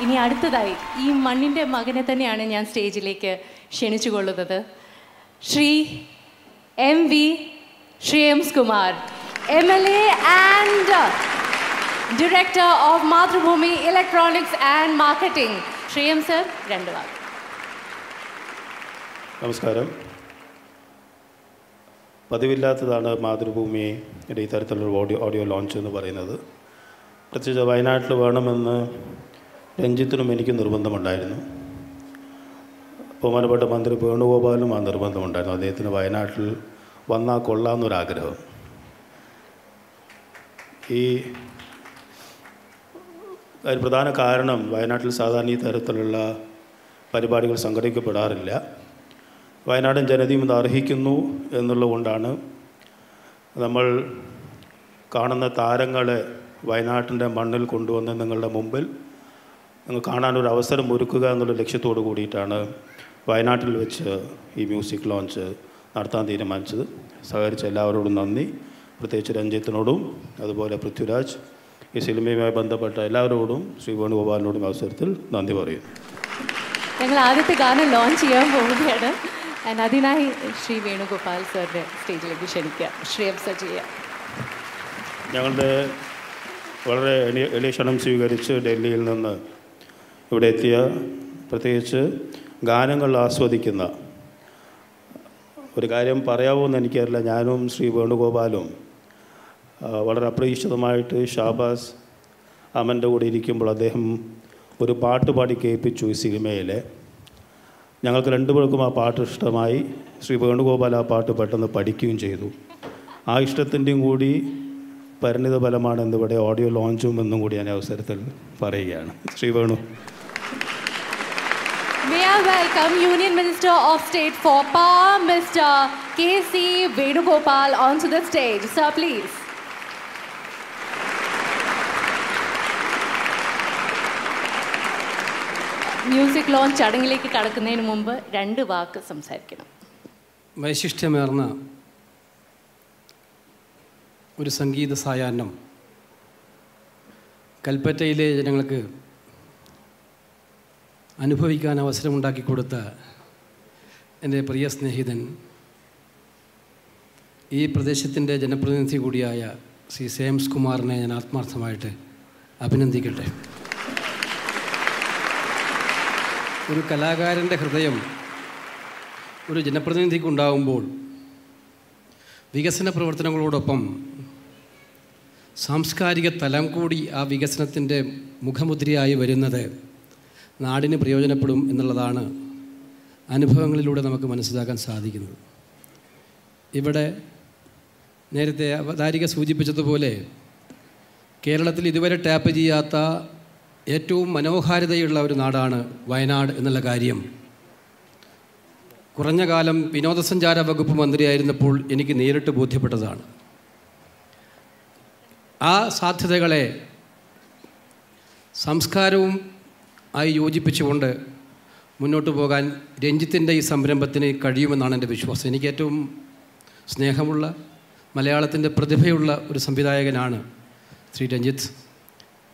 ഇനി അടുത്തതായി ഈ മണ്ണിൻ്റെ മകനെ തന്നെയാണ് ഞാൻ സ്റ്റേജിലേക്ക് ക്ഷണിച്ചുകൊള്ളുന്നത്. Shri MV Shreyams Kumar, MLA and Director of Mathrubhumi Electronics and Marketing. Shreyam sir, രണ്ട് വാക്ക്. നമസ്കാരം. പതിവില്ലാത്തതാണ് മാതൃഭൂമിയുടെ ഇത്തരത്തിലുള്ള ഓഡിയോ ലോഞ്ച് എന്ന് പറയുന്നത്. പ്രത്യേകിച്ച് വയനാട്ടിൽ വേണമെന്ന് രഞ്ജിത്തിനും എനിക്ക് നിർബന്ധമുണ്ടായിരുന്നു. ബഹുമാനപ്പെട്ട മന്ത്രി വേണുഗോപാലും ആ നിർബന്ധമുണ്ടായിരുന്നു. അദ്ദേഹത്തിന് വയനാട്ടിൽ വന്നാൽ കൊള്ളാമെന്നൊരാഗ്രഹം. ഈ പ്രധാന കാരണം വയനാട്ടിൽ സാധാരണ ഈ തരത്തിലുള്ള പരിപാടികൾ സംഘടിപ്പിക്കപ്പെടാറില്ല. വയനാടൻ ജനതയും ഇത് അർഹിക്കുന്നു എന്നുള്ളതുകൊണ്ടാണ് നമ്മൾ കാണുന്ന താരങ്ങളെ വയനാട്ടിൻ്റെ മണ്ണിൽ കൊണ്ടുവന്ന് നിങ്ങളുടെ മുമ്പിൽ നിങ്ങൾ കാണാനൊരു അവസരം ഒരുക്കുക എന്നുള്ള ലക്ഷ്യത്തോടു കൂടിയിട്ടാണ് വയനാട്ടിൽ വെച്ച് ഈ മ്യൂസിക് ലോഞ്ച് നടത്താൻ തീരുമാനിച്ചത്. സഹകരിച്ച എല്ലാവരോടും നന്ദി. പ്രത്യേകിച്ച് രഞ്ജിത്തിനോടും അതുപോലെ പൃഥ്വിരാജ്, ഈ സിനിമയുമായി ബന്ധപ്പെട്ട എല്ലാവരോടും ശ്രീ വേണുഗോപാലിനോടും അവസരത്തിൽ നന്ദി പറയുന്നു. ഞങ്ങൾ ആദ്യത്തെ ഗാനം ലോഞ്ച് ചെയ്യാൻ പോവുകയാണ്. അതിനായി ശ്രീ വേണുഗോപാൽ സാറിൻ്റെ സ്റ്റേജിലേക്ക് ക്ഷണിക്കുക. ശ്രേയം സർ ചെയ്യുക. ഞങ്ങളുടെ വളരെ എളിയ ക്ഷണം സ്വീകരിച്ച് ഡൽഹിയിൽ നിന്ന് ഇവിടെ എത്തിയ, പ്രത്യേകിച്ച് ഗാനങ്ങൾ ആസ്വദിക്കുന്ന, ഒരു കാര്യം പറയാമോയെന്ന് എനിക്കറിയില്ല, ഞാനും ശ്രീ വേണുഗോപാലും വളരെ അപ്രതീക്ഷിതമായിട്ട് ഷാബാസ് അമൻ്റെ കൂടെ ഇരിക്കുമ്പോൾ അദ്ദേഹം ഒരു പാട്ട് പാടി കേൾപ്പിച്ചു ഈ സിനിമയിലെ. ഞങ്ങൾക്ക് രണ്ടുപേർക്കും ആ പാട്ട് ഇഷ്ടമായി. ശ്രീ വേണുഗോപാൽ ആ പാട്ട് പെട്ടെന്ന് പഠിക്കുകയും ചെയ്തു. ആ ഇഷ്ടത്തിൻ്റെയും കൂടി പരിണിത ഫലമാണ് എന്നിവിടെ ഓഡിയോ ലോഞ്ചും എന്നും കൂടി ഞാൻ അവസരത്തിൽ പറയുകയാണ്. Shri Venu. May I welcome Union Minister of State for Power, Mr. K.C. Venugopal onto the stage. Sir, please. Music launch ചടങ്ങിലേക്ക് കടക്കുന്നതിന് മുമ്പ് രണ്ട് വാക്ക് സംസാരിക്കണം. വൈശിഷ്ട്യമേർന്ന ഒരു സംഗീത സായാഹ്നം കൽപ്പറ്റയിലെ ജനങ്ങൾക്ക് അനുഭവിക്കാൻ അവസരമുണ്ടാക്കി കൊടുത്ത എൻ്റെ പ്രിയ സ്നേഹിതൻ, ഈ പ്രദേശത്തിൻ്റെ ജനപ്രതിനിധി കൂടിയായ ശ്രീ ശ്രേയംസ് കുമാറിനെ ഞാൻ ആത്മാർത്ഥമായിട്ട് അഭിനന്ദിക്കട്ടെ. ഒരു കലാകാരൻ്റെ ഹൃദയം ഒരു ജനപ്രതിനിധിക്കുണ്ടാകുമ്പോൾ വികസന പ്രവർത്തനങ്ങളോടൊപ്പം സാംസ്കാരിക തലം കൂടി ആ വികസനത്തിൻ്റെ മുഖമുദ്രയായി വരുന്നത് നാടിന് പ്രയോജനപ്പെടും എന്നുള്ളതാണ് അനുഭവങ്ങളിലൂടെ നമുക്ക് മനസ്സിലാക്കാൻ സാധിക്കുന്നത്. ഇവിടെ നേരത്തെ അവതാരിക സൂചിപ്പിച്ചതുപോലെ കേരളത്തിൽ ഇതുവരെ ടാപ്പ് ചെയ്യാത്ത ഏറ്റവും മനോഹാരിതയുള്ള ഒരു നാടാണ് വയനാട് എന്നുള്ള കാര്യം കുറഞ്ഞ കാലം വിനോദസഞ്ചാര വകുപ്പ് മന്ത്രിയായിരുന്നപ്പോൾ എനിക്ക് നേരിട്ട് ബോധ്യപ്പെട്ടതാണ്. ആ സാധ്യതകളെ സംസ്കാരവും ആയി യോജിപ്പിച്ചുകൊണ്ട് മുന്നോട്ട് പോകാൻ രഞ്ജിത്തിൻ്റെ ഈ സംരംഭത്തിന് കഴിയുമെന്നാണ് എൻ്റെ വിശ്വാസം. എനിക്ക് ഏറ്റവും സ്നേഹമുള്ള, മലയാളത്തിൻ്റെ പ്രതിഭയുള്ള ഒരു സംവിധായകനാണ് ശ്രീ രഞ്ജിത്ത്.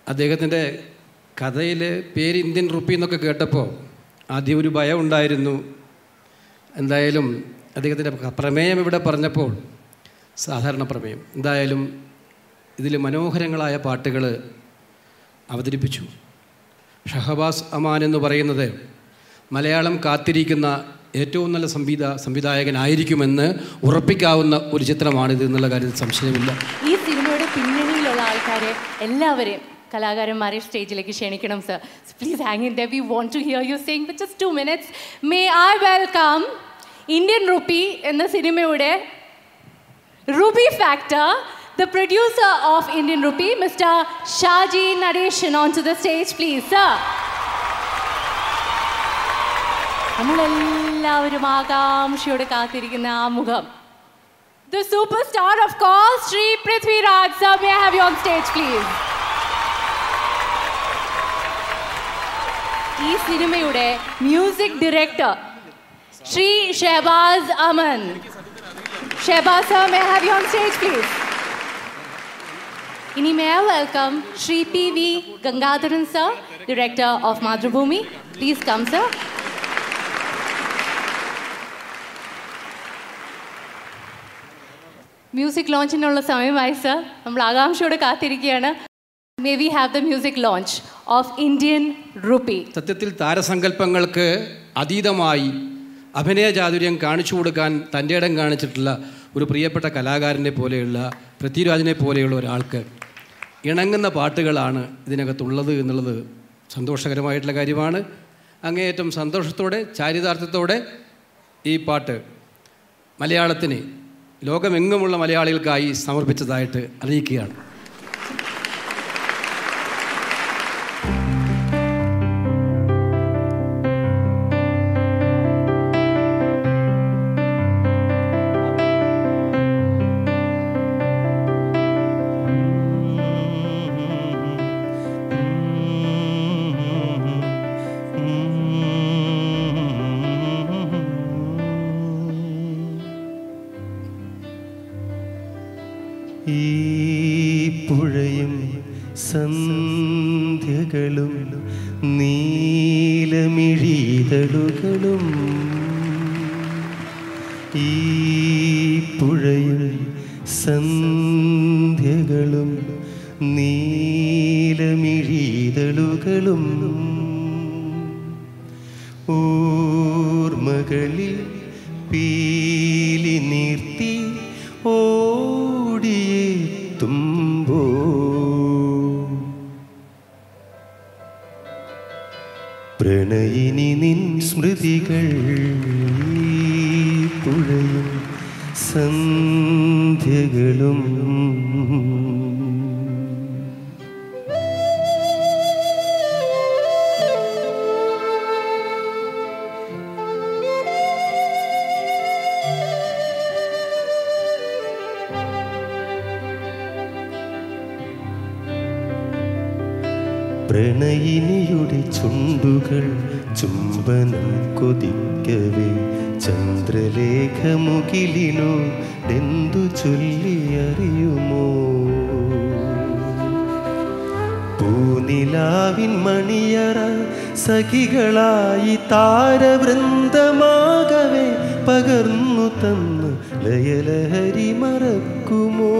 അദ്ദേഹത്തിൻ്റെ കഥയിൽ പേര് ഇന്ത്യൻ റുപ്പി എന്നൊക്കെ കേട്ടപ്പോൾ ആദ്യം ഒരു ഭയം ഉണ്ടായിരുന്നു. എന്തായാലും അദ്ദേഹത്തിൻ്റെ പ്രമേയം ഇവിടെ പറഞ്ഞപ്പോൾ സാധാരണ പ്രമേയം, എന്തായാലും ഇതിൽ മനോഹരങ്ങളായ പാട്ടുകൾ അവതരിപ്പിച്ചു. ഷഹബാസ് അമാൻ എന്ന് പറയുന്നത് മലയാളം കാത്തിരിക്കുന്ന ഏറ്റവും നല്ല സംവിധായകനായിരിക്കുമെന്ന് ഉറപ്പിക്കാവുന്ന ഒരു ചിത്രമാണിത് എന്നുള്ള കാര്യത്തിൽ സംശയമില്ല. ഈ സിനിമയുടെ പിന്നണിയിലുള്ള ആൾക്കാരെ എല്ലാവരെയും കലാകാരന്മാരെ സ്റ്റേജിലേക്ക് ക്ഷണിക്കണം sir. Please hang in there. We want to hear you sing for just 2 minutes. May I welcome Indian rupee എന്ന സിനിമയുടെ rupee factor, the producer of Indian Rupee, Mr. Shaji Nadeshan, onto the stage, please, sir. നമ്മളെല്ലാവരും ആകാംക്ഷയോടെ കാത്തിരിക്കുന്ന ആ മുഖം, the superstar of course, Shri Prithviraj, sir. May I have you on stage, please? ഈ സിനിമയുടെ music director Shri Shahbaz Aman. Shahbaz sir, may I have you on stage, please? Ini may I welcome Shri P.V. Gangadharan sir, Director of Madhrubhumi. Please come, sir. Music ലോഞ്ചിനുള്ള സമയമായി sir. നമ്മൾ ആകാംക്ഷയോടെ കാത്തിരിക്കുകയാണ്. May we have the music launch of Indian Rupee. സത്യത്തിൽ താരസങ്കല്പങ്ങൾക്ക് അതീതമായി അഭിനയ ചാതുര്യം കാണിച്ചു കൊടുക്കാൻ തൻ്റെ ഇടം കാണിച്ചിട്ടുള്ള ഒരു പ്രിയപ്പെട്ട കലാകാരനെ പോലെയുള്ള പൃഥ്വിരാജിനെ പോലെയുള്ള ഒരാൾക്ക് ഇണങ്ങുന്ന പാട്ടുകളാണ് ഇതിനകത്തുള്ളത് എന്നുള്ളത് സന്തോഷകരമായിട്ടുള്ള കാര്യമാണ്. അങ്ങേയറ്റം സന്തോഷത്തോടെ ചാരിതാർത്ഥ്യത്തോടെ ഈ പാട്ട് മലയാളത്തിന് ലോകമെങ്ങുമുള്ള മലയാളികൾക്കായി സമർപ്പിച്ചതായിട്ട് അറിയിക്കുകയാണ്. ഈ പുഴയും സന്ധ്യകളും നീലമിഴിതളുകളും ഈ പുഴയും സന്ധ്യകളും നീലമിഴിതളുകളും ഓർമ്മകളിൽ പീലി നിർത്തി ഓടിയെത്തുമ്പോ പ്രണയിനി നിൻ സ്മൃതികൾ പുഴയും സന്ധ്യകളും പ്രണയിനിയുടെ ചുണ്ടുകൾ ചുംബനം കൊതിക്കവേ ചന്ദ്രലേഖമുകിലിനോടെന്തു ചൊല്ലിയറിയുമോ പൂനിലാവിൻ മണിയറ സഖികളായി താരവൃന്ദമാകവേ പകർന്നു തന്നു ലയലഹരി മറക്കുമോ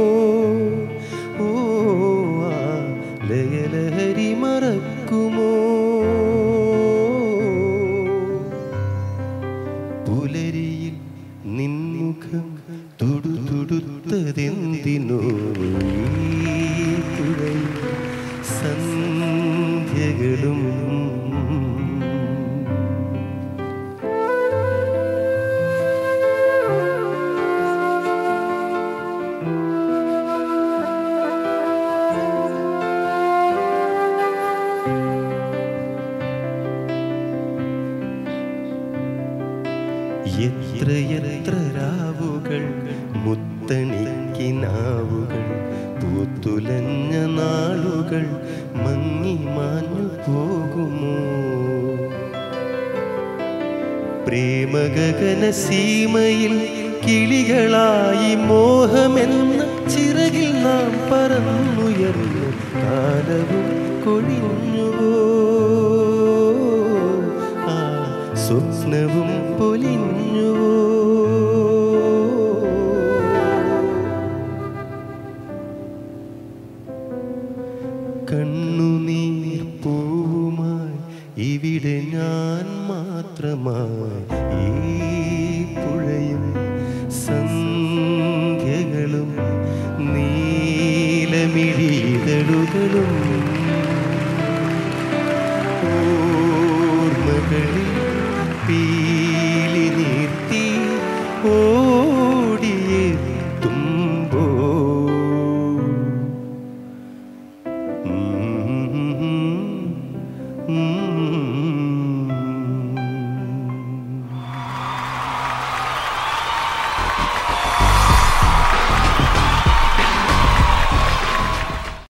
ലയലഹരി മറക്കുമോ പുലരിയിൽ നിൻമുഖം തുടുതുടുത്തതെന്തിനോ പുഴയും സന്ധ്യകളും എത്രയെത്ര രാവുകൾ മുത്തണിക്കിനാവുകൾ പൂത്തുലഞ്ഞ നാളുകൾ മങ്ങി മാഞ്ഞു പോകുമോ പ്രേമഗഗന സീമയിൽ കിളികളായി മോഹമെന്ന ചിറകിൽ നാം പറന്നുയർന്നു കാലവും കൊഴിഞ്ഞുവോ ആ സ്വപ്നവും പൊലിഞ്ഞുവോ കണ്ണുനീർ പൂവുമായി ഇവിടെ ഞാൻ മാത്രമായി ഈ പുഴയും സന്ധ്യകളും നീലമിഴിതളുകളും ഓർമ്മകളിൽ പീലി നിർത്തി ഓടിയെത്തുമ്പോ Mm-hmm.